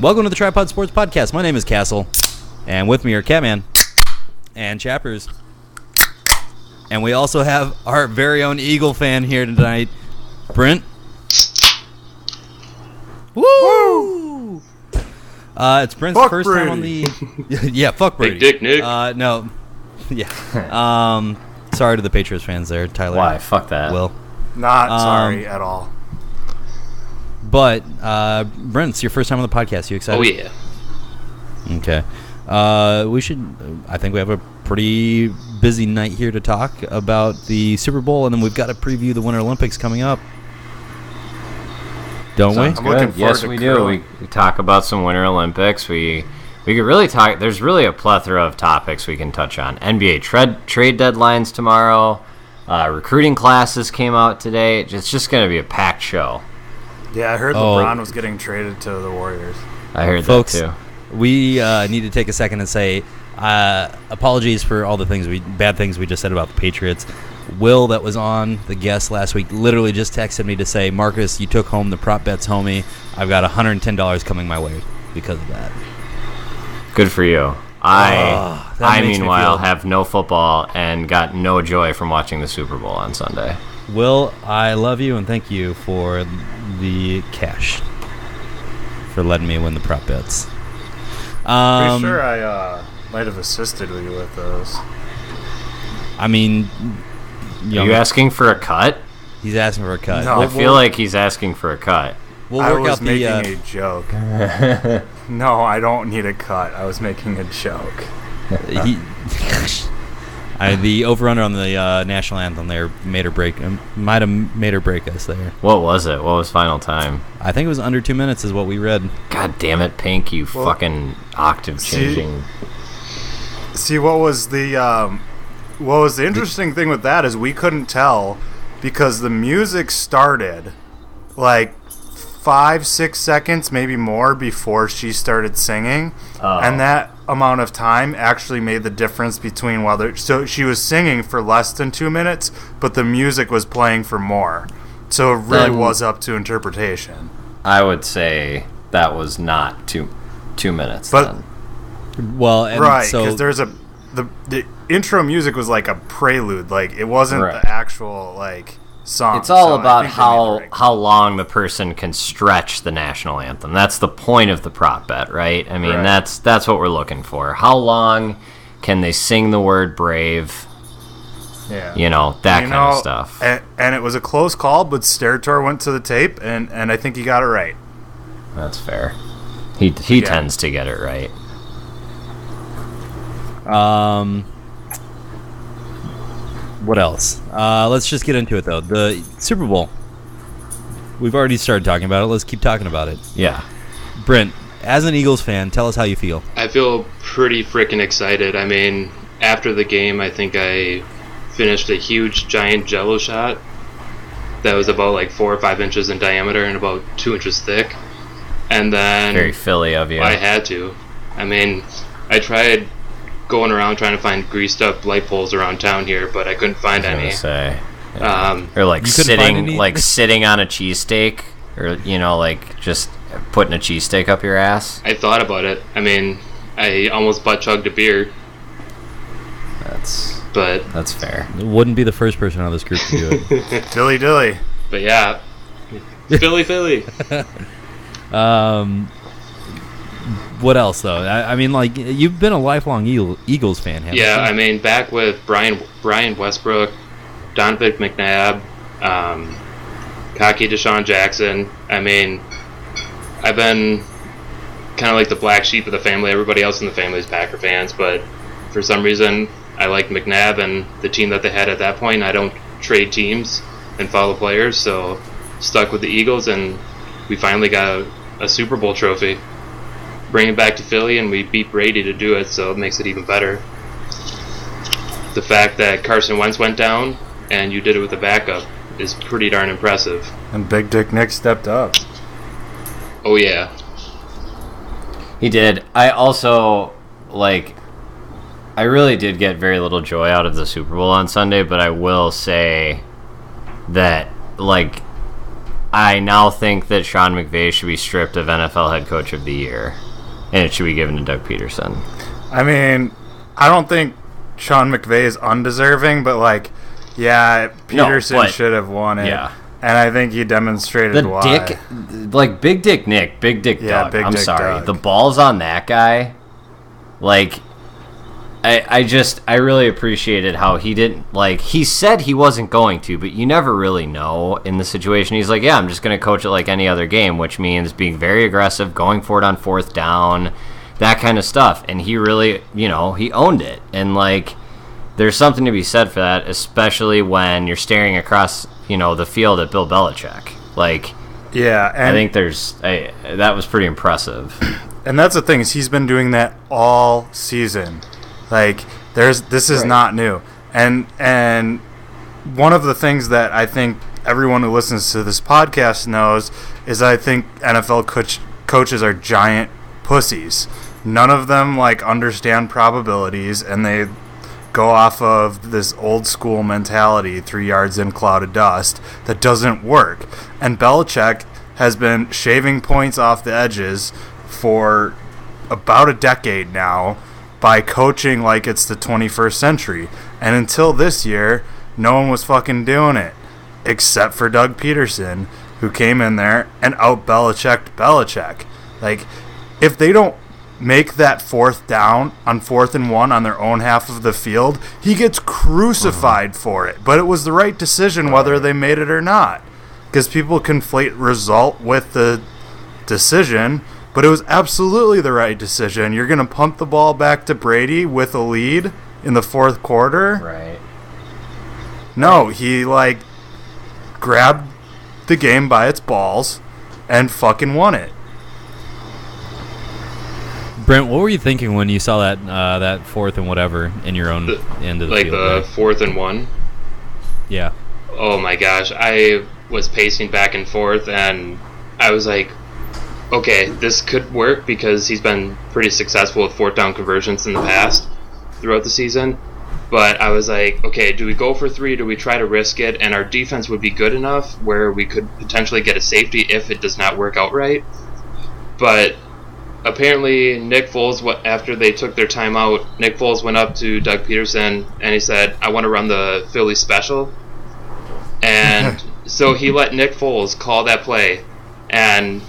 Welcome to the Tripod Sports Podcast. My name is Castle, and with me are Catman and Chappers. And we also have our very own Eagle fan here tonight, Brent. Woo! It's Brent's fuck first Brady. time on the... yeah, fuck Brady. Big Dick Nick. No. Yeah. Sorry to the Patriots fans there, Tyler. Why? Fuck that. Will. Not sorry at all. But, Brent, it's your first time on the podcast. You excited? Oh, yeah. Okay. I think we have a pretty busy night here to talk about the Super Bowl, and then we've got to preview the Winter Olympics coming up. Don't we? I'm looking forward Yes, to we do. curling. We talk about some Winter Olympics. We could really talk. There's really a plethora of topics we can touch on. NBA trade deadlines tomorrow. Recruiting classes came out today. It's just going to be a packed show. Yeah, I heard LeBron was getting traded to the Warriors. I heard Folks, that too. We need to take a second and say apologies for all the bad things we just said about the Patriots. Will, that was on the guest last week, literally just texted me to say, Marcus, you took home the prop bets, homie. I've got $110 coming my way because of that. Good for you. I that makes me meanwhile feel- have no football and got no joy from watching the Super Bowl on Sunday. Will, I love you and thank you for the cash, for letting me win the prop bets. Pretty sure I might have assisted you with those. I mean, Are you asking for a cut? he's asking for a cut. No. I feel like he's asking for a cut. We'll I work was out making the. a joke. No, I don't need a cut. I was making a joke. The over/under on the national anthem there might have made or break us there. What was it? What was final time? I think it was under 2 minutes is what we read. God damn it, Pink, you fucking octave changing. See, what was the interesting thing with that is we couldn't tell because the music started like 5-6 seconds, maybe more, before she started singing, and that amount of time actually made the difference between whether. So she was singing for less than 2 minutes, but the music was playing for more. So it really was up to interpretation. I would say that was not two minutes. But then. Well, and right, so because there's the intro music was like a prelude, like it wasn't Right. the actual like song. It's all So I about think they made the right how long the person can stretch the national anthem. That's the point of the prop bet, right? I mean, Right. that's what we're looking for. How long can they sing the word brave? Yeah. You know, that kind of stuff. And it was a close call, but Steratore went to the tape, and I think he got it right. That's fair. He tends to get it right. What else? Let's just get into it, though. The Super Bowl. We've already started talking about it. Let's keep talking about it. Yeah. Brent, as an Eagles fan, tell us how you feel. I feel pretty freaking excited. I mean, after the game, I think I finished a huge, giant Jell-O shot that was about like 4 or 5 inches in diameter and about 2 inches thick. And then Very Philly of you. I had to. I mean, I tried going around trying to find greased up light poles around town here, but I couldn't find I was any. gonna say. Um, Or like You couldn't find any? sitting on a cheesesteak, or like just putting a cheesesteak up your ass. I thought about it. I mean, I almost butt chugged a beer, but That's fair. Wouldn't be the first person on this group to do it. Dilly dilly. yeah, Philly. What else, though? I mean, like, you've been a lifelong Eagles fan, haven't Yeah, you? I mean, back with Brian Westbrook, Donovan McNabb, Kaki Deshaun Jackson. I mean, I've been kind of like the black sheep of the family. Everybody else in the family is Packer fans, but for some reason, I liked McNabb and the team that they had at that point. I don't trade teams and follow players, so stuck with the Eagles, and we finally got a Super Bowl trophy. Bring it back to Philly, and we beat Brady to do it, so it makes it even better. The fact that Carson Wentz went down and you did it with a backup is pretty darn impressive. And Big Dick Nick stepped up. Oh yeah. He did. I also, I really did get very little joy out of the Super Bowl on Sunday, but I will say that, I I now think that Sean McVay should be stripped of NFL Head Coach of the Year, and it should be given to Doug Peterson. I mean, I don't think Sean McVay is undeserving, but like, yeah, Peterson should have won it. Yeah. And I think he demonstrated why. Big Dick Nick, Big Dick Doug. Big I'm Dick sorry. Doug. The balls on that guy, like, I really appreciated how he didn't, like, he said he wasn't going to, but you never really know in the situation. He's like, yeah, I'm just going to coach it like any other game, which means being very aggressive, going for it on fourth down, that kind of stuff. And he really, he owned it. And, like, there's something to be said for that, especially when you're staring across, the field at Bill Belichick. Like, yeah, and I think that was pretty impressive. And that's the thing, is he's been doing that all season. Like, this is not new. And one of the things that I think everyone who listens to this podcast knows is I think NFL coaches are giant pussies. None of them, like, understand probabilities, and they go off of this old school mentality, 3 yards in, cloud of dust, that doesn't work. And Belichick has been shaving points off the edges for about a decade now by coaching like it's the 21st century. And until this year, no one was fucking doing it, except for Doug Peterson, who came in there and out-Belichicked Belichick. Like, if they don't make that fourth down on 4th and 1 on their own half of the field, he gets crucified for it. But it was the right decision whether they made it or not, because people conflate result with the decision. But it was absolutely the right decision. You're going to pump the ball back to Brady with a lead in the fourth quarter? Right. No, he, like, grabbed the game by its balls and fucking won it. Brent, what were you thinking when you saw that 4th and whatever in your own end of the field? Like the 4th and 1? Yeah. Oh my gosh. I was pacing back and forth, and I was like, okay, this could work, because he's been pretty successful with 4th down conversions in the past throughout the season. But I was like, okay, do we go for 3? Do we try to risk it? And our defense would be good enough where we could potentially get a safety if it does not work out right. But apparently Nick Foles, after they took their timeout, Nick Foles went up to Doug Peterson and he said, I want to run the Philly special. And so he let Nick Foles call that play. And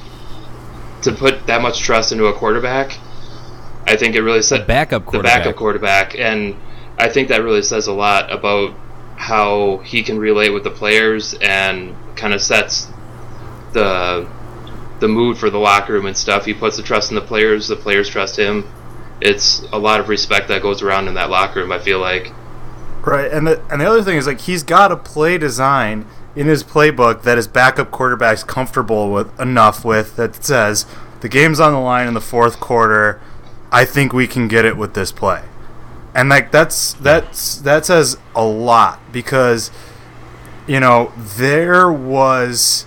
to put that much trust into a quarterback, I think it really said the backup quarterback, and I think that really says a lot about how he can relate with the players and kind of sets the mood for the locker room and stuff. He puts the trust in the players trust him. It's a lot of respect that goes around in that locker room, I feel like. Right, and the other thing is, like, he's got a play design in his playbook that his backup quarterback's comfortable with enough with, that says the game's on the line in the fourth quarter. I think we can get it with this play. And like that says a lot, because there was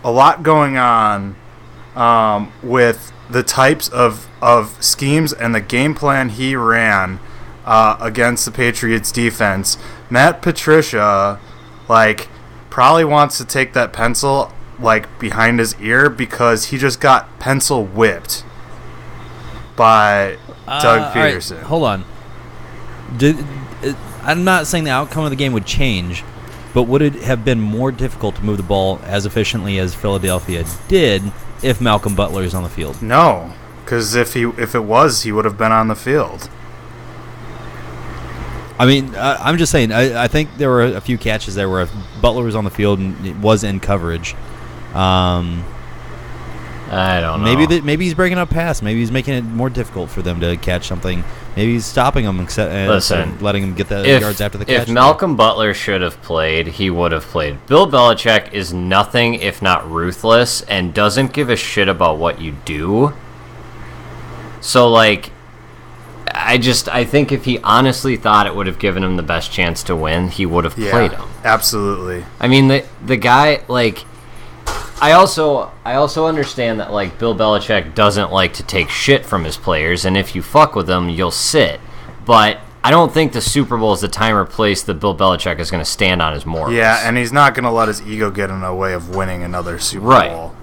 a lot going on with the types of schemes and the game plan he ran against the Patriots defense. Matt Patricia, like, probably wants to take that pencil, like, behind his ear, because he just got pencil whipped by Doug Peterson. Right, hold on. I'm not saying the outcome of the game would change, but would it have been more difficult to move the ball as efficiently as Philadelphia did if Malcolm Butler is on the field? No, because if it was, he would have been on the field. I mean, I'm just saying, I think there were a few catches there where if Butler was on the field and it was in coverage. I don't know. Maybe he's breaking up pass. Maybe he's making it more difficult for them to catch something. Maybe he's stopping them and letting them get the yards after the catch. If Malcolm Butler should have played, he would have played. Bill Belichick is nothing if not ruthless and doesn't give a shit about what you do. So, like, I think if he honestly thought it would have given him the best chance to win, he would have played him. Absolutely. I mean, the guy, like, I also understand that, like, Bill Belichick doesn't like to take shit from his players, and if you fuck with them, you'll sit. But I don't think the Super Bowl is the time or place that Bill Belichick is going to stand on his morals. Yeah, and he's not going to let his ego get in the way of winning another Super Bowl,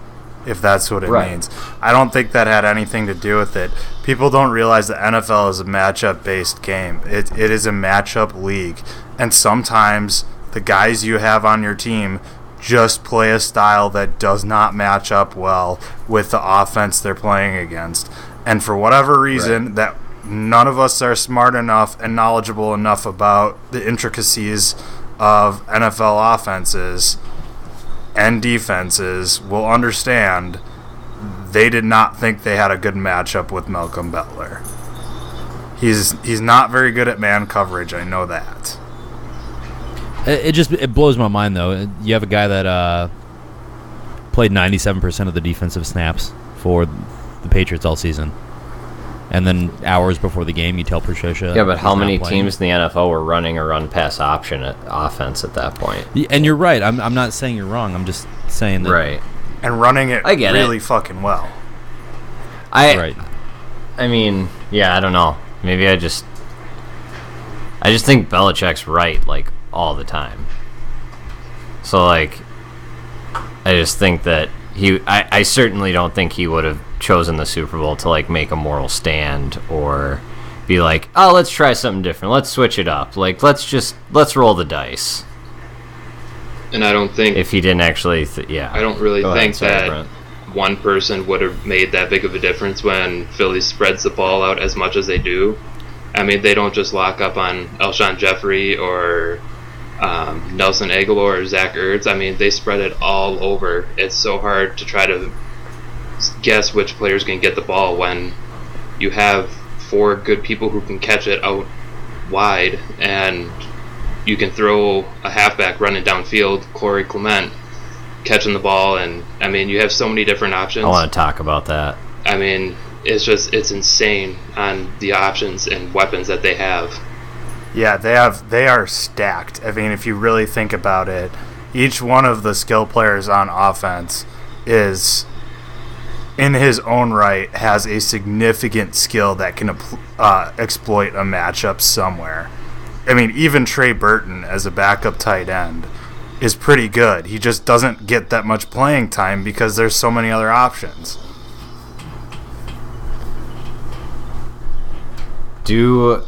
if that's what it means. I don't think that had anything to do with it. People don't realize the NFL is a matchup-based game. It is a matchup league, and sometimes the guys you have on your team just play a style that does not match up well with the offense they're playing against. And for whatever reason, that none of us are smart enough and knowledgeable enough about the intricacies of NFL offenses and defenses will understand they did not think they had a good matchup with Malcolm Butler. He's not very good at man coverage, I know that. It blows my mind, though. You have a guy that played 97% of the defensive snaps for the Patriots all season. And then hours before the game, you tell Patricia. Yeah, but how many teams in the NFL were running a run-pass option at offense at that point? And you're right. I'm not saying you're wrong. I'm just saying that. Right. And running it really fucking well. Right. I mean, yeah, I don't know. Maybe I just think Belichick's right, like, all the time. So, like, I just think that I certainly don't think he would have chosen the Super Bowl to, like, make a moral stand or be like, oh, let's try something different. Let's switch it up. Like, let's roll the dice. And I don't think... If he didn't actually... I don't really think that one person would have made that big of a difference when Philly spreads the ball out as much as they do. I mean, they don't just lock up on Alshon Jeffrey or Nelson Aguilar or Zach Ertz. I mean, they spread it all over. It's so hard to try to guess which players can get the ball when you have four good people who can catch it out wide, and you can throw a halfback running downfield, Corey Clement, catching the ball, and I mean, you have so many different options. I want to talk about that. I mean, it's insane on the options and weapons that they have. Yeah, they are stacked. I mean, if you really think about it, each one of the skill players on offense is, in his own right, has a significant skill that can exploit a matchup somewhere. I mean, even Trey Burton as a backup tight end is pretty good. He just doesn't get that much playing time because there's so many other options. Do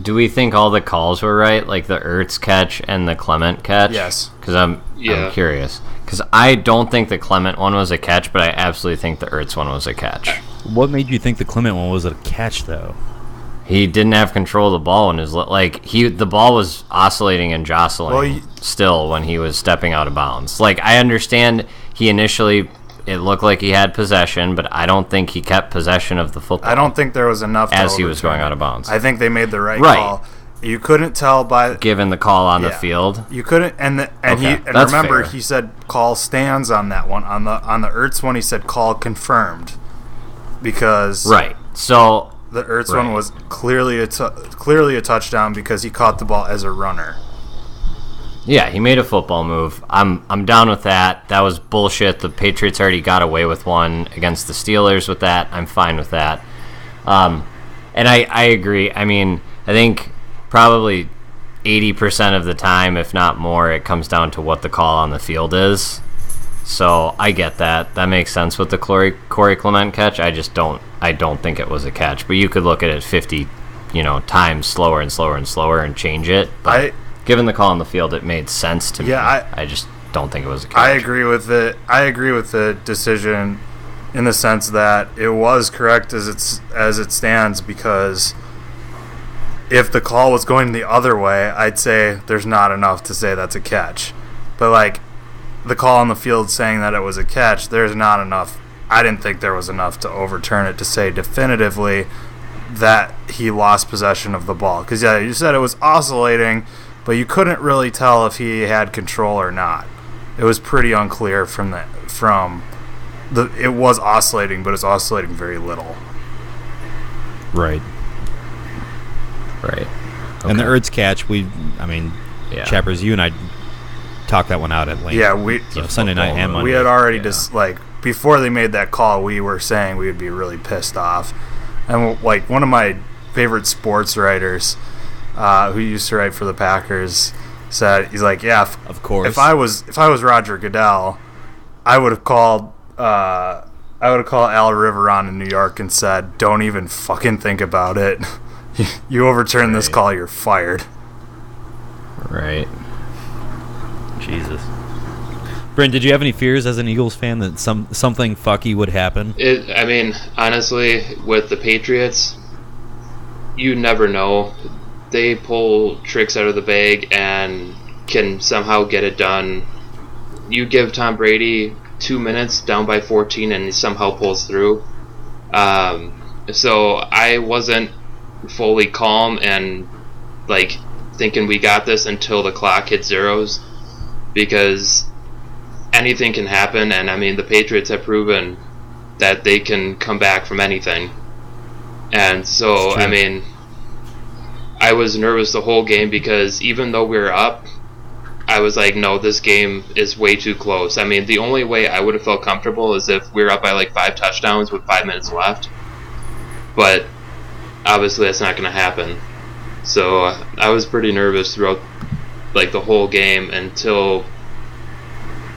we think all the calls were right, like the Ertz catch and the Clement catch? Yes. Because I'm curious. Because I don't think the Clement one was a catch, but I absolutely think the Ertz one was a catch. What made you think the Clement one was a catch, though? He didn't have control of the ball, and the ball was oscillating and jostling still when he was stepping out of bounds. Like, I understand he initially... It looked like he had possession, but I don't think he kept possession of the football. I don't think there was enough as he was going out of bounds. I think they made the right call. You couldn't tell by given the call on the field. You couldn't, remember he said call stands on that one. On the Ertz one, he said call confirmed because So the Ertz one was clearly a touchdown because he caught the ball as a runner. Yeah, he made a football move. I'm down with that. That was bullshit. The Patriots already got away with one against the Steelers with that. I'm fine with that. And I agree. I mean, I think probably 80% of the time, if not more, it comes down to what the call on the field is. So I get that. That makes sense with the Corey Clement catch. I don't think it was a catch. But you could look at it 50, times slower and slower and slower and change it. But given the call on the field, it made sense to me. I just don't think it was a catch. I agree with it. I agree with the decision in the sense that it was correct as it stands, because if the call was going the other way, I'd say there's not enough to say that's a catch. But like the call on the field saying that it was a catch, there's not enough. I didn't think there was enough to overturn it to say definitively that he lost possession of the ball. Because you said it was oscillating, but you couldn't really tell if he had control or not. It was pretty unclear it was oscillating, but it's oscillating very little. Right. Okay. And the Ertz catch, Chappers, you and I talked that one out at length. Yeah, Sunday night and Monday. We had already before they made that call, we were saying we would be really pissed off. And like one of my favorite sports writers, who used to write for the Packers, said he's like, yeah, Of course. If I was Roger Goodell, I would have called Al Riveron in New York and said, "Don't even fucking think about it. You overturn this call, you're fired." Right. Jesus. Brent, did you have any fears as an Eagles fan that something fucky would happen? I mean, honestly, with the Patriots, you never know. They pull tricks out of the bag and can somehow get it done. You give Tom Brady 2 minutes down by 14 and he somehow pulls through. So I wasn't fully calm and like thinking we got this until the clock hit zeros, because anything can happen, and I mean the Patriots have proven that they can come back from anything. And so I mean, I was nervous the whole game because even though we were up, I was like, no, this game is way too close. I mean, the only way I would have felt comfortable is if we were up by like 5 touchdowns with 5 minutes left. But obviously that's not going to happen. So I was pretty nervous throughout like the whole game until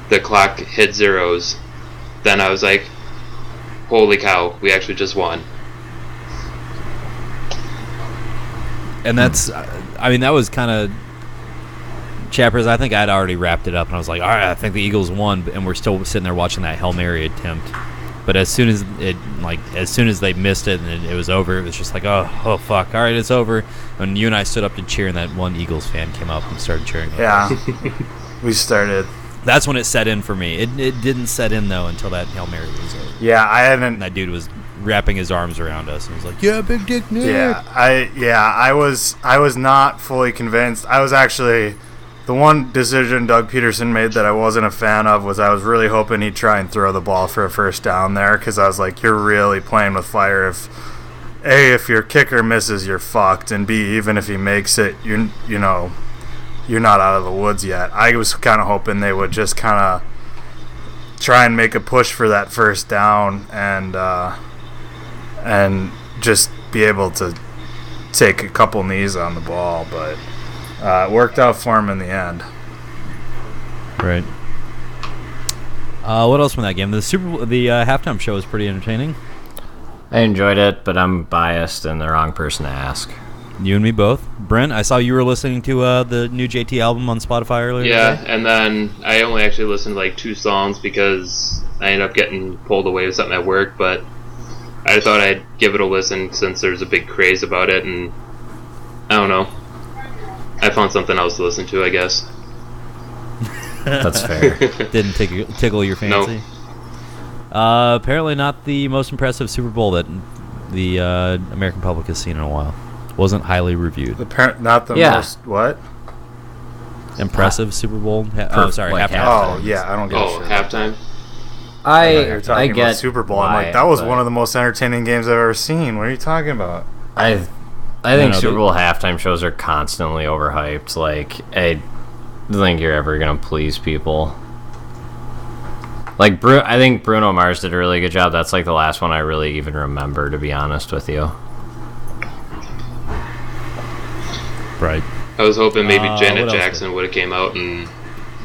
the clock hit zeros. Then I was like, holy cow, we actually just won. And that's, I mean, that was kind of, Chappers, I think I'd already wrapped it up, and I was like, all right, I think the Eagles won, and we're still sitting there watching that Hail Mary attempt. But as soon as they missed it and it was over, it was just like, oh fuck, all right, it's over. And you and I stood up to cheer, and that one Eagles fan came up and started cheering. Yeah, we started. That's when it set in for me. It didn't set in though until that Hail Mary was over. Yeah, I hadn't. And that dude was wrapping his arms around us and was like, "Yeah, Big Dick Nick." I was not fully convinced. I was actually, the one decision Doug Peterson made that I wasn't a fan of was I was really hoping he'd try and throw the ball for a first down there, because I was like, you're really playing with fire. If A, if your kicker misses, you're fucked, and B, even if he makes it, you're not out of the woods yet. I was kind of hoping they would just kind of try and make a push for that first down and just be able to take a couple knees on the ball, but it worked out for him in the end. Right. What else from that game? The halftime show was pretty entertaining. I enjoyed it, but I'm biased and the wrong person to ask. You and me both. Brent, I saw you were listening to the new JT album on Spotify earlier Yeah, today. and then I only actually listened to like 2 songs because I ended up getting pulled away with something at work, but I thought I'd give it a listen since there's a big craze about it, and I don't know. I found something else to listen to, I guess. That's fair. Didn't tickle your fancy? Apparently not the most impressive Super Bowl that the American public has seen in a while. Wasn't highly reviewed. Not the most, what? Impressive Super Bowl? Like halftime. Oh, yeah, I don't get shit. Halftime? You're talking I about get Super Bowl. I'm why, like, that was but one of the most entertaining games I've ever seen. What are you talking about? I think no, Super Bowl halftime shows are constantly overhyped. Like, I don't think you're ever gonna please people. Like, I think Bruno Mars did a really good job. That's like the last one I really even remember, to be honest with you. Right. I was hoping maybe what Janet else Jackson would have came out and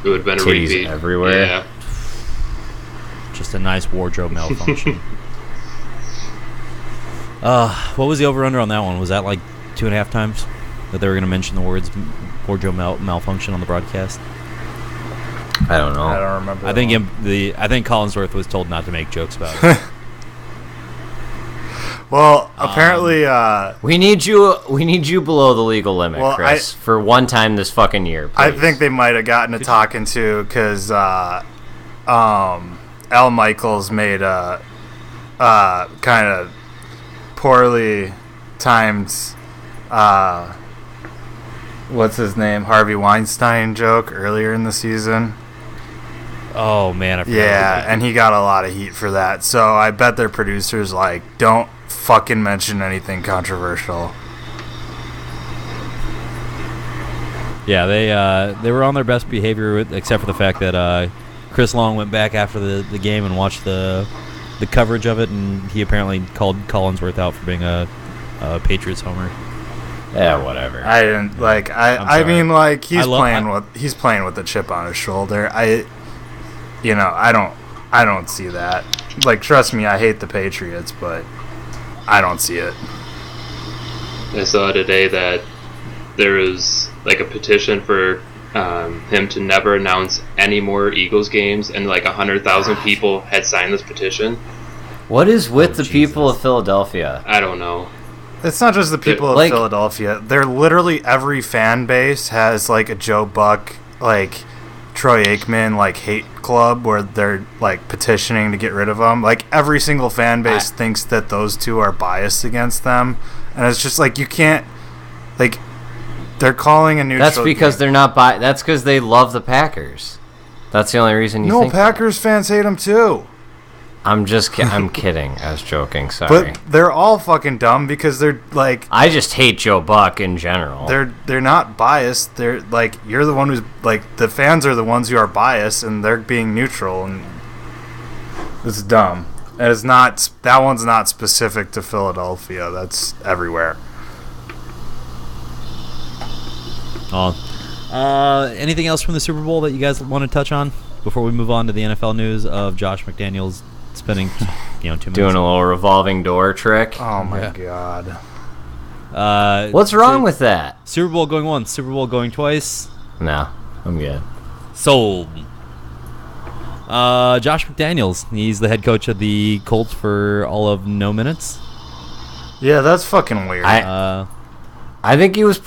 it would have been a Titties repeat. everywhere. Yeah. Just a nice wardrobe malfunction. What was the over-under on that one? Was that like 2.5 times that they were going to mention the words wardrobe malfunction on the broadcast? I don't know. I don't remember. I think I think Collinsworth was told not to make jokes about it. Well, apparently, We need you below the legal limit, Well, Chris, for one time this fucking year. I please. think they might have gotten to talking to, because Al Michaels made a kind of poorly timed what's his name, Harvey Weinstein joke earlier in the season. Oh man, I forgot. Yeah, and he got a lot of heat for that. So I bet their producers like, don't fucking mention anything controversial. Yeah, they were on their best behavior, except for the fact that Chris Long went back after the game and watched the coverage of it, and he apparently called Collinsworth out for being a Patriots homer. Yeah, whatever. I didn't like. I'm I sorry. mean, like he's I- he's playing with the chip on his shoulder. I don't see that. Like, trust me, I hate the Patriots, but I don't see it. I saw today that there was like a petition for him to never announce any more Eagles games, and like 100,000 people had signed this petition. What is with the people of Philadelphia? I don't know. It's not just the people of Like- Philadelphia. They're literally every fan base has like a Joe Buck, like Troy Aikman, like hate club where they're like petitioning to get rid of them. Like every single fan base thinks that those two are biased against them, and it's just like you can't like. They're calling a neutral. That's because game. they're not That's because they love the Packers. That's the only reason you No, think Packers fans hate them too. I'm kidding. I was joking. Sorry. But they're all fucking dumb because they're like I just hate Joe Buck in general. they're not biased. They're like you're the one who's like the fans are the ones who are biased and they're being neutral and it's dumb. And it's not that one's not specific to Philadelphia. That's everywhere. Anything else from the Super Bowl that you guys want to touch on before we move on to the NFL news of Josh McDaniels spending 2 minutes? Doing a little revolving door trick. Oh my Yeah. god. What's wrong with that? Super Bowl going once, Super Bowl going twice? No, I'm good. Sold. Josh McDaniels. He's the head coach of the Colts for all of no minutes. Yeah, that's fucking weird. I think he was.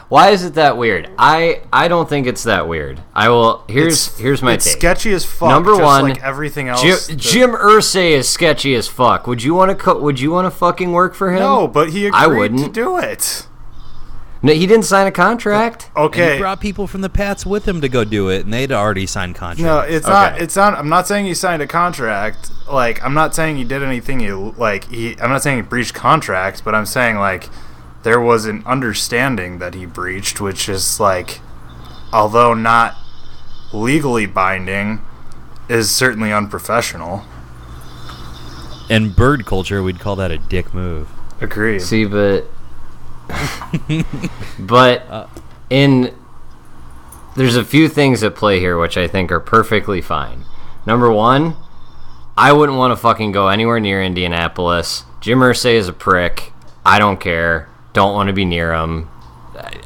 Why is it that weird? I don't think it's that weird. I will. Here's my it's take. sketchy as fuck. Number just one, like everything else. Jim Irsay is sketchy as fuck. Would you want to? Would you want to fucking work for him? No, but he agreed I wouldn't. to do it. No, he didn't sign a contract. And Okay. he brought people from the Pats with him to go do it, and they'd already signed contracts. No, it's Okay. not. It's not. I'm not saying he signed a contract. Like, I'm not saying he did anything. I'm not saying he breached contracts, but I'm saying like there was an understanding that he breached, which is like, although not legally binding, is certainly unprofessional. In bird culture, we'd call that a dick move. Agreed. See, but there's a few things at play here which I think are perfectly fine. Number one, I wouldn't want to fucking go anywhere near Indianapolis. Jim Irsay is a prick. I don't care. Don't want to be near him.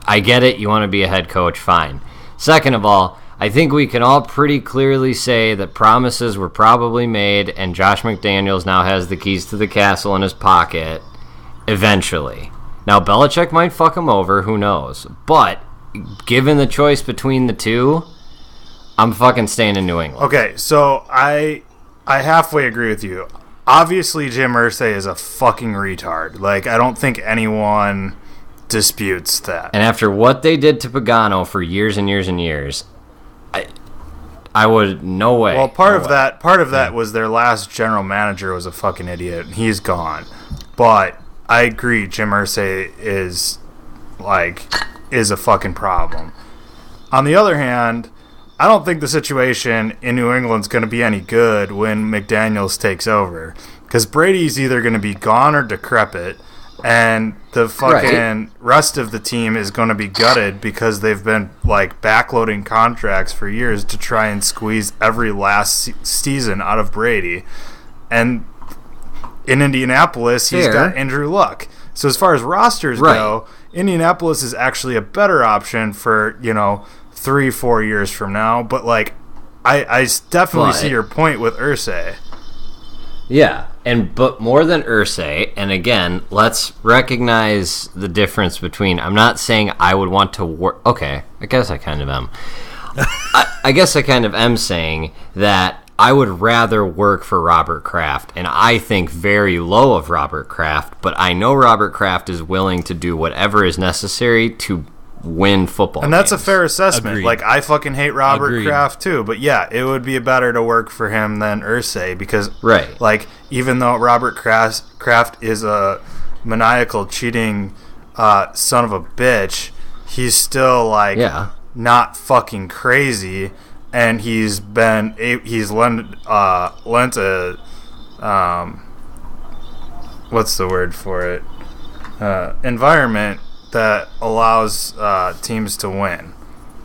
I get it. You want to be a head coach. Fine. Second of all, I think we can all pretty clearly say that promises were probably made and Josh McDaniels now has the keys to the castle in his pocket eventually. Now, Belichick might fuck him over. Who knows? But given the choice between the two, I'm fucking staying in New England. Okay, so I halfway agree with you. Obviously, Jim Irsay is a fucking retard. Like, I don't think anyone disputes that. And after what they did to Pagano for years and years and years, I would no way. Well, part of that was their last general manager was a fucking idiot. He's gone. But I agree, Jim Irsay is a fucking problem. On the other hand, I don't think the situation in New England's going to be any good when McDaniels takes over, because Brady's either going to be gone or decrepit, and the fucking rest of the team is going to be gutted because they've been like backloading contracts for years to try and squeeze every last season out of Brady. And in Indianapolis, he's got Andrew Luck. So as far as rosters go, Indianapolis is actually a better option for 3-4 years from now. But like, I definitely see your point with Irsay. Yeah, but more than Irsay, and again, let's recognize the difference between. I'm not saying I would want to work. Okay, I guess I kind of am. I guess I kind of am saying that I would rather work for Robert Kraft, and I think very low of Robert Kraft, but I know Robert Kraft is willing to do whatever is necessary to win football and that's games. a fair assessment. Agreed. Like, I fucking hate Robert Agreed. Kraft too, but yeah, it would be better to work for him than Irsay, because like, even though Robert Kraft is a maniacal cheating son of a bitch, he's still like not fucking crazy, and he's lent a what's the word for it? environment that allows teams to win.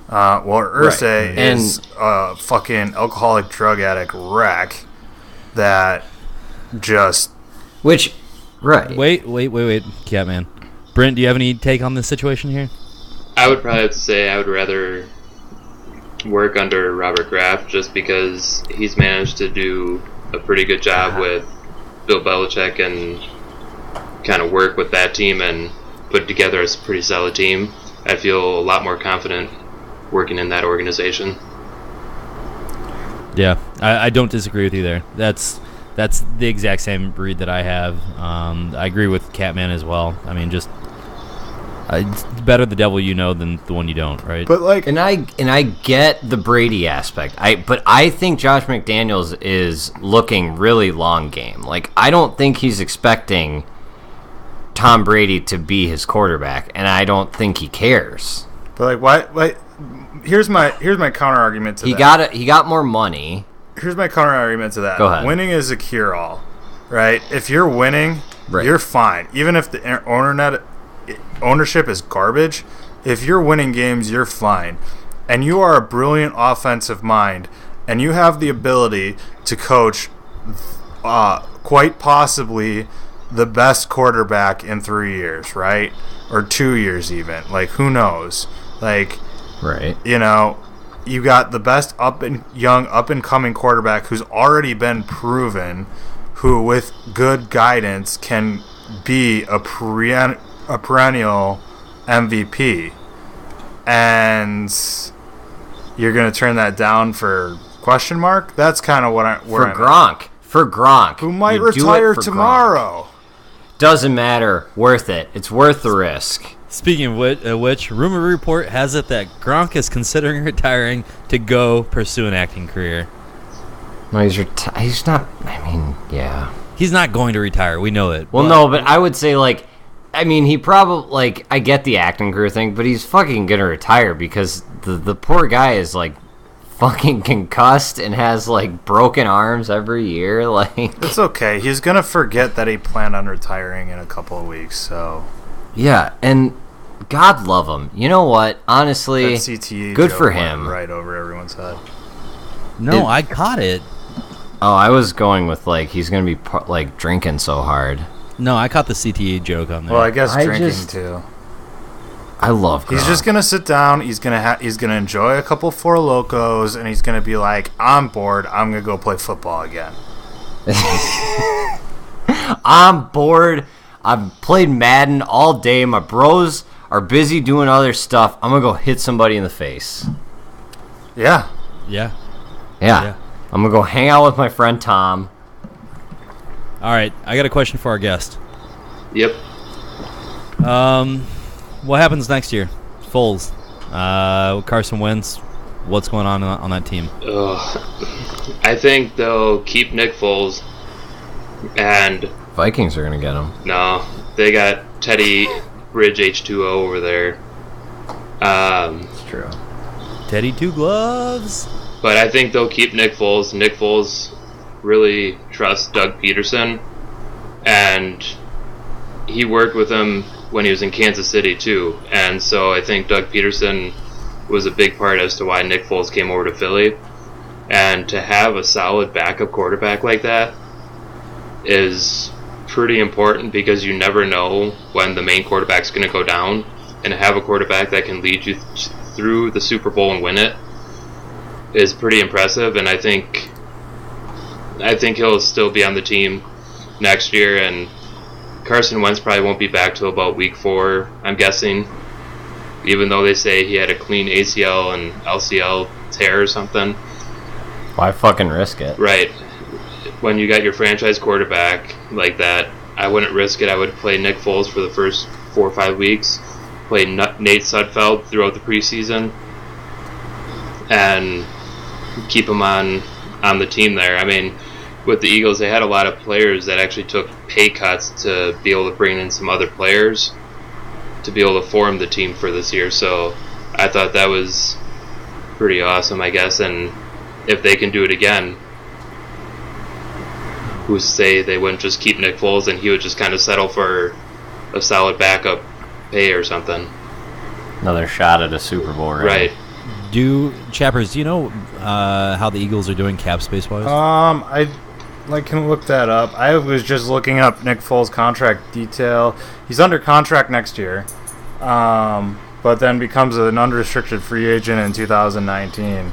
Well, Irsay Right. is a fucking alcoholic drug addict wreck that just Which, right. Wait, Catman. Brent, do you have any take on this situation here? I would probably have to say I would rather work under Robert Kraft just because he's managed to do a pretty good job with Bill Belichick and kind of work with that team and put together a pretty solid team. I feel a lot more confident working in that organization. Yeah, I don't disagree with you there. That's the exact same read that I have. I agree with Catman as well. I mean, just it's better the devil you know than the one you don't, right? but like And I get the Brady aspect. But I think Josh McDaniels is looking really long game. Like, I don't think he's expecting Tom Brady to be his quarterback, and I don't think he cares. But like, why? Here's my counter argument to He that. he got more money. Here's my counter argument to that. Go ahead. Winning is a cure-all, right? If you're winning, Right. you're fine. Even if the ownership is garbage, if you're winning games, you're fine. And you are a brilliant offensive mind, and you have the ability to coach quite possibly the best quarterback in 3 years, right? Or 2 years even. Like, who knows? Like, Right. you know, you got the best up and coming quarterback who's already been proven, who with good guidance can be a perennial MVP, and you're gonna turn that down for question mark? That's kind of For Gronk. who might You do it retire for Gronk. tomorrow. Doesn't matter. Worth it. It's worth the risk. Speaking of which, rumor report has it that Gronk is considering retiring to go pursue an acting career. No, he's not. I mean, yeah. He's not going to retire. We know it. Well, no, but I would say, like, I mean, he probably, like, I get the acting career thing, but he's fucking gonna retire because the poor guy is, like, fucking concussed and has, like, broken arms every year. Like, It's okay. He's gonna forget that he planned on retiring in a couple of weeks. So yeah, and God love him. You know what? Honestly, that CTE good joke for went him. right over everyone's head. No, I caught it. Oh, I was going with, like, he's gonna be, like, drinking so hard. No, I caught the CTE joke on there. Well, I guess I drinking just- too. I love Gronk. He's just gonna sit down. He's gonna enjoy a couple Four Locos, and he's gonna be like, "I'm bored. I'm gonna go play football again." I'm bored. I've played Madden all day. My bros are busy doing other stuff. I'm gonna go hit somebody in the face. Yeah, yeah. Yeah. Yeah. I'm gonna go hang out with my friend Tom. All right, I got a question for our guest. Yep. What happens next year? Foles. Carson Wentz. What's going on that team? I think they'll keep Nick Foles, and Vikings are gonna get him. no, they got Teddy Bridge H2O over there. It's true. Teddy Two Gloves. But I think they'll keep Nick Foles. Nick Foles really trusts Doug Peterson, and he worked with him when he was in Kansas City too. And so I think Doug Peterson was a big part as to why Nick Foles came over to Philly. And to have a solid backup quarterback like that is pretty important because you never know when the main quarterback's going to go down. And to have a quarterback that can lead you through the Super Bowl and win it is pretty impressive. And I think he'll still be on the team next year. And Carson Wentz probably won't be back till about week 4, I'm guessing. Even though they say he had a clean ACL and LCL tear or something. Why fucking risk it? Right. When you got your franchise quarterback like that, I wouldn't risk it. I would play Nick Foles for the first 4 or 5 weeks, play Nate Sudfeld throughout the preseason, and keep him on the team there. I mean, with the Eagles, they had a lot of players that actually took pay cuts to be able to bring in some other players to be able to form the team for this year. So I thought that was pretty awesome, I guess. And if they can do it again, who's to say they wouldn't just keep Nick Foles and he would just kind of settle for a solid backup pay or something. Another shot at a Super Bowl ring. Right. Chappers, do you know how the Eagles are doing cap space wise? I can look that up. I was just looking up Nick Foles' contract detail. He's under contract next year, but then becomes an unrestricted free agent in 2019.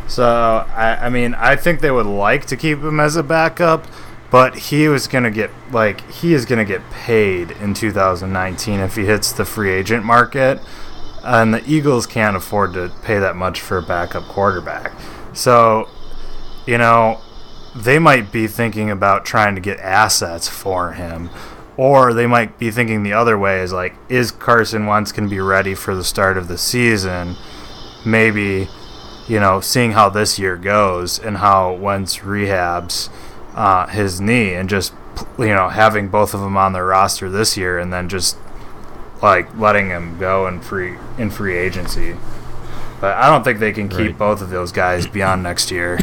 So I think they would like to keep him as a backup, but he is gonna get paid in 2019 if he hits the free agent market, and the Eagles can't afford to pay that much for a backup quarterback. So, they might be thinking about trying to get assets for him, or they might be thinking the other way is Carson Wentz going to be ready for the start of the season? Maybe, seeing how this year goes and how Wentz rehabs his knee, and just, having both of them on their roster this year, and then just letting him go in free agency. But I don't think they can keep both of those guys beyond next year.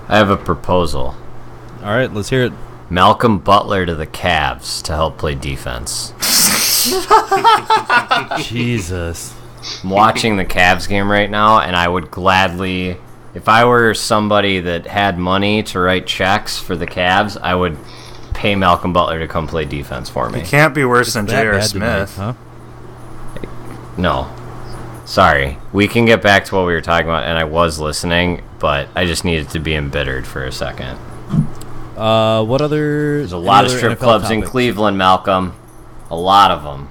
I have a proposal. All right, let's hear it. Malcolm Butler to the Cavs to help play defense. Jesus. I'm watching the Cavs game right now, and I would gladly, if I were somebody that had money to write checks for the Cavs, I would pay Malcolm Butler to come play defense for me. He can't be worse than That J.R. bad Smith. tonight, huh? No. Sorry. We can get back to what we were talking about, and I was listening, but I just needed to be embittered for a second. What other? There's a lot of strip clubs in Cleveland, Malcolm. A lot of them.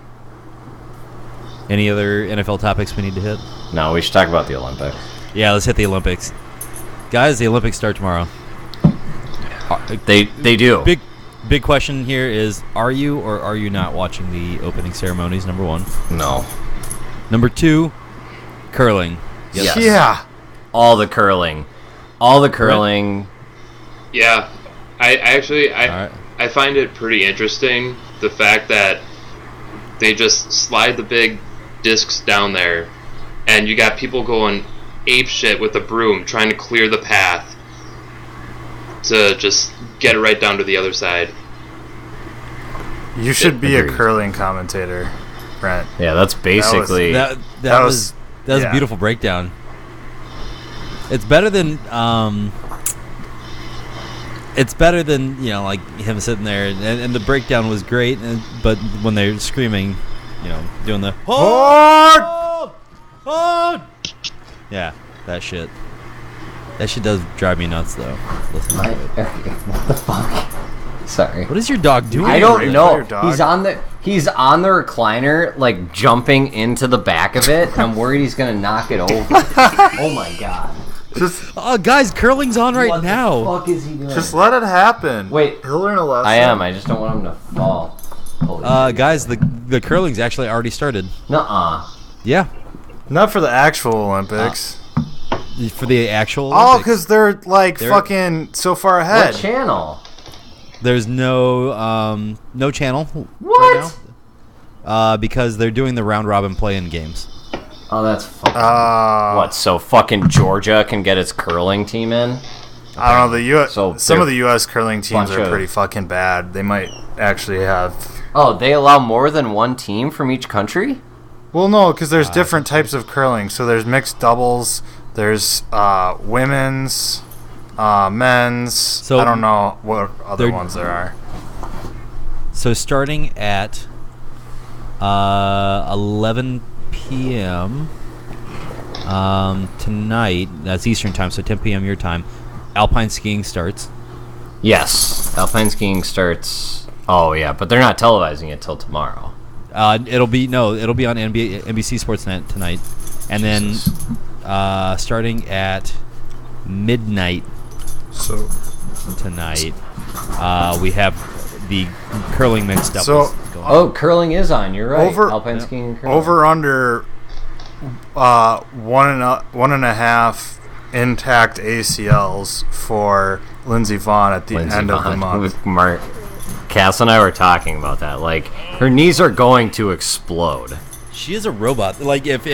Any other NFL topics we need to hit? No, we should talk about the Olympics. Yeah, let's hit the Olympics. Guys, the Olympics start tomorrow. They do. Big question here is, are you or are you not watching the opening ceremonies, number one? No. Number two, curling. Yes. Yeah. All the curling. All the curling. Yeah, I actually All right. I find it pretty interesting, the fact that they just slide the big discs down there, and you got people going ape shit with a broom trying to clear the path to just get it right down to the other side. You should be Agreed. a curling commentator, Brent. Yeah, that's basically... That was a yeah. beautiful breakdown. It's better than him sitting there, and the breakdown was great, but when they're screaming, doing the hold, yeah, that shit does drive me nuts though. Listen to it. What the fuck? Sorry. What is your dog doing? I don't Raped by know. your dog? He's on the recliner, like jumping into the back of it. And I'm worried he's gonna knock it over. Oh my god! Oh, guys, curling's on right What now. the fuck is he doing? Just let it happen. Wait. He'll learn a lesson. I am. I just don't want him to fall. Holy shit. Guys, the curling's actually already started. Nuh-uh. Yeah, Not for the actual Olympics. for the actual. Oh, Olympics. because they're They're- fucking so far ahead. What channel? There's no channel. What? Right now, because they're doing the round robin play-in games. Oh, that's fucking... Uh, What, so fucking Georgia can get its curling team in? I don't know. The U.S. So some they're of the U.S. curling teams bunch are of- pretty fucking bad. They might actually have. Oh, they allow more than one team from each country? Well, no, because there's different types of curling. So there's mixed doubles. There's women's, men's. So I don't know what other they're- ones there are. So starting at 11 p.m. Tonight, that's Eastern time, so 10 p.m. your time, alpine skiing starts. Yes. Alpine skiing starts... Oh, yeah, but they're not televising it till tomorrow. It'll be on NBC Sportsnet tonight, and then starting at midnight So tonight, we have the curling mixed doubles. So- going. Oh, curling is on. You're right. Over- Alpine Yep. skiing and curling. over under 1.5 intact ACLs for Lindsey Vonn at the Lindsey end of the Vonn. month. Cass and I were talking about that. Like, her knees are going to explode. She is a robot. Like if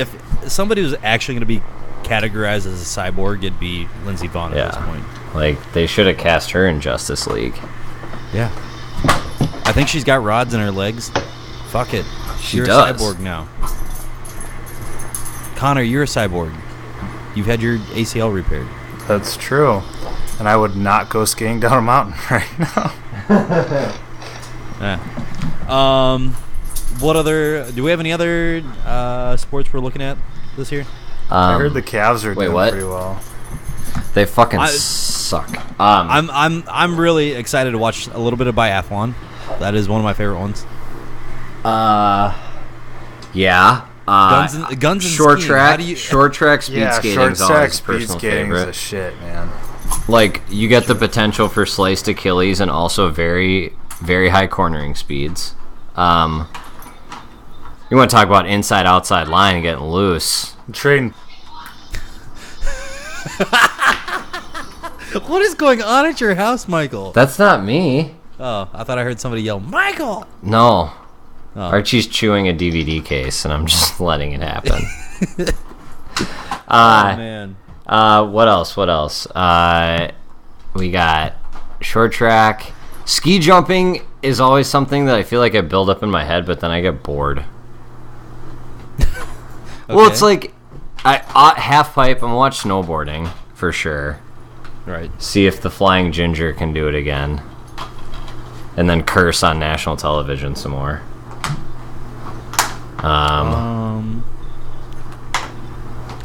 somebody was actually going to be categorized as a cyborg, it'd be Lindsey Vonn at this Yeah. point. Like, they should have cast her in Justice League. Yeah. I think she's got rods in her legs. Fuck it. She You're does. a cyborg now. Connor, you're a cyborg. You've had your ACL repaired. That's true. And I would not go skiing down a mountain right now. What other? Do we have any other sports we're looking at this year? I heard the Cavs are wait, doing what? pretty well. They fucking suck. I'm really excited to watch a little bit of biathlon. That is one of my favorite ones. Yeah. Guns and short skiing. track. How do you- Short track speed Yeah, skating short is track always a speed personal skating is favorite. a shit, man. Like, you get the potential for sliced Achilles and also very, very high cornering speeds. You want to talk about inside outside line and getting loose. Trading. What is going on at your house, Michael? That's not me. Oh, I thought I heard somebody yell, Michael! No. Oh. Archie's chewing a DVD case, and I'm just letting it happen. Oh, man. What else? We got short track. Ski jumping is always something that I feel like I build up in my head, but then I get bored. Well, it's like half pipe. I'm watch snowboarding for sure. Right. See if the Flying Ginger can do it again, and then curse on national television some more.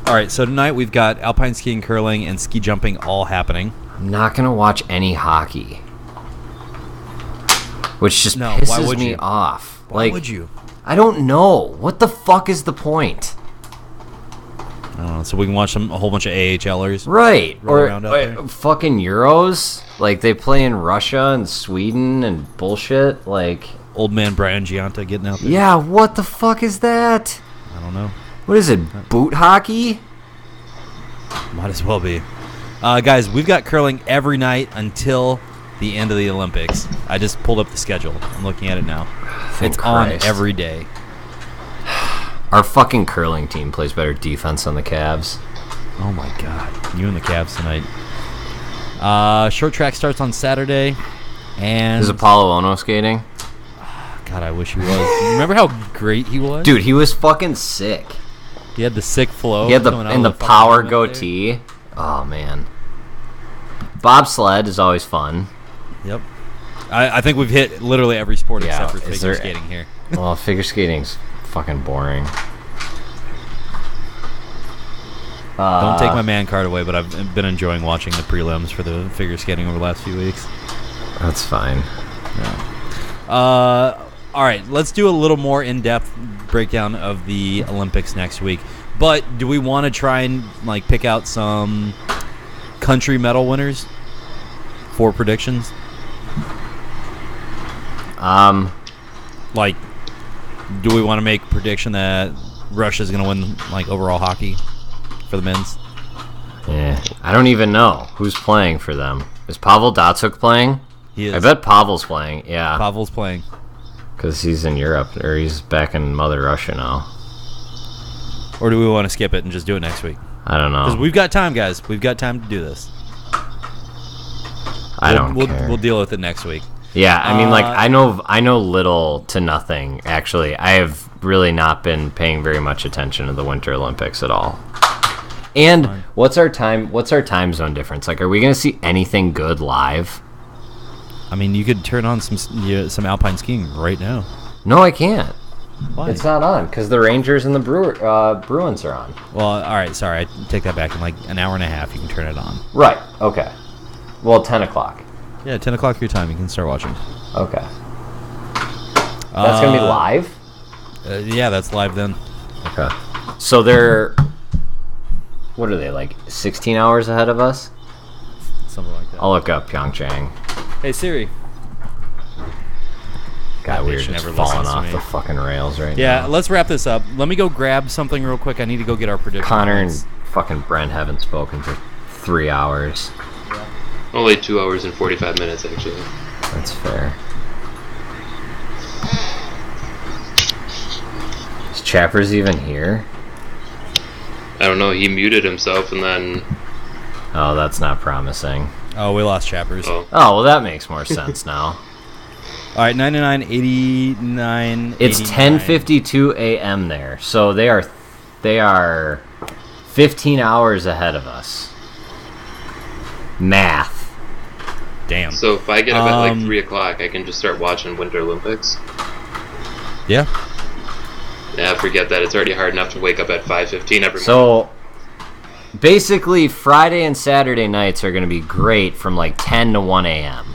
All right, so tonight we've got alpine skiing, curling, and ski jumping all happening. I'm not gonna watch any hockey, which just No, why pisses would me you? off. Why Like, would you? I don't know. What the fuck is the point? I don't know, so we can watch a whole bunch of AHLers. Right. Roll Or around out there. fucking Euros. Like, they play in Russia and Sweden and bullshit. Like, Old man Brian Giunta getting out there. yeah, what the fuck is that? I don't know. What is it, boot hockey? Might as well be. Guys, we've got curling every night until the end of the Olympics. I just pulled up the schedule. I'm looking at it now. Thank It's Christ. on every day. Our fucking curling team plays better defense than the Cavs. Oh my god. You and the Cavs tonight. Short track starts on Saturday. And Is Apollo Ono skating? God, I wish he was. Remember how great he was? Dude, he was fucking sick. He had the sick flow. He had coming out the of fucking power helmet there. goatee. Oh, man. Bobsled is always fun. Yep. I think we've hit literally every sport Yeah, except for is figure there- skating here. Well, figure skating's fucking boring. Don't take my man card away, but I've been enjoying watching the prelims for the figure skating over the last few weeks. That's fine. All right, let's do a little more in-depth breakdown of the Olympics next week. But do we want to try and like pick out some country medal winners for predictions? Like, do we want to make a prediction that Russia's going to win like overall hockey for the men's? Yeah, I don't even know who's playing for them. Is Pavel Datsuk playing? He is. I bet Pavel's playing. Yeah, Pavel's playing. because he's in Europe or he's back in Mother Russia now. Or do we want to skip it and just do it next week? I don't Because know. we've got time, guys. We've got time to do this. I don't we'll, care. We'll deal with it next week. Yeah, I mean, like I know little to nothing. Actually, I have really not been paying very much attention to the Winter Olympics at all. And what's our time zone difference? Like, are we gonna see anything good live? I mean, you could turn on some alpine skiing right now. No, I can't. Why? It's not on because the Rangers and the Bruins are on. Well, all right. Sorry, I take that back. In like an hour and a half, you can turn it on. Right. Okay. Well, 10 o'clock. Yeah, 10 o'clock your time. You can start watching. Okay. That's gonna be live. Yeah, that's live then. Okay. So they're, what are they, like 16 hours ahead of us? Something like that. I'll look up Pyeongchang. Hey Siri. God, bitch we're just never falling listens to off me. the fucking rails right Yeah, now. let's wrap this up. Let me go grab something real quick. I need to go get our prediction. Connor and points. fucking Brent haven't spoken for 3 hours. Only 2 hours and 45 minutes, actually. That's fair. Is Chappers even here? I don't know. He muted himself and then. Oh, that's not promising. Oh, we lost Chappers. Oh, Oh, well, that makes more sense now. All right, 99, 89. It's 10:52 a.m. there, so they are 15 hours ahead of us. Math. Damn. So if I get up at like 3 o'clock, I can just start watching Winter Olympics. Yeah. Yeah, forget that. It's already hard enough to wake up at 5:15 every morning. So basically, Friday and Saturday nights are going to be great from like 10 to 1 a.m.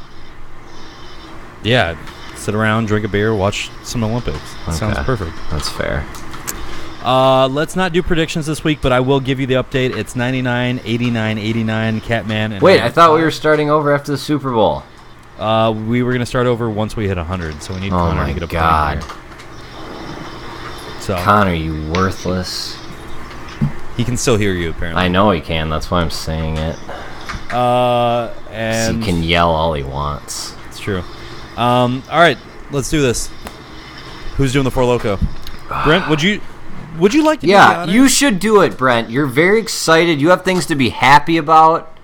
Yeah. Sit around, drink a beer, watch some Olympics. Sounds perfect. That's fair. Let's not do predictions this week, but I will give you the update. It's 99, 89, 89, Catman. And Wait, I thought we were starting over after the Super Bowl. We were going to start over once we hit 100, so we need Connor to get a point God. here. So Connor, you worthless. he can still hear you, apparently. I know he can. That's why I'm saying it. And He can yell all he wants. it's true. All right, let's do this. Who's doing the Four Loko? Brent, would you like to do the Yeah, honor? you should do it, Brent. You're very excited. You have things to be happy about.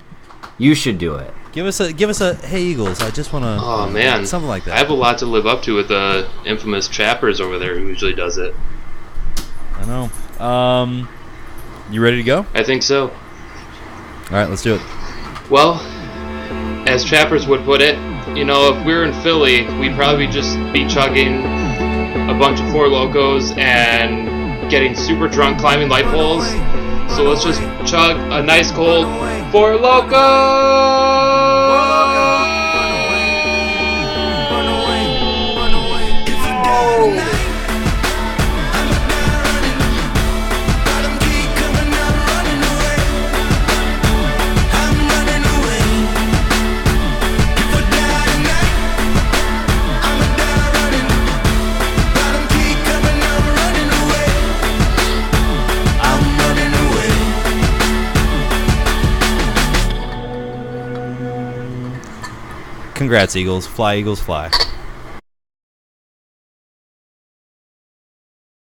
You should do it. Give us a hey Eagles. I just want to. Oh man, something like that. I have a lot to live up to with the infamous Chappers over there who usually does it. I know. You ready to go? I think so. All right, let's do it. Well, as Chappers would put it, you know, if we were in Philly, we'd probably just be chugging a bunch of Four Locos and getting super drunk climbing light poles. So let's just chug a nice cold Four Loko! Congrats, Eagles. Fly, Eagles, fly.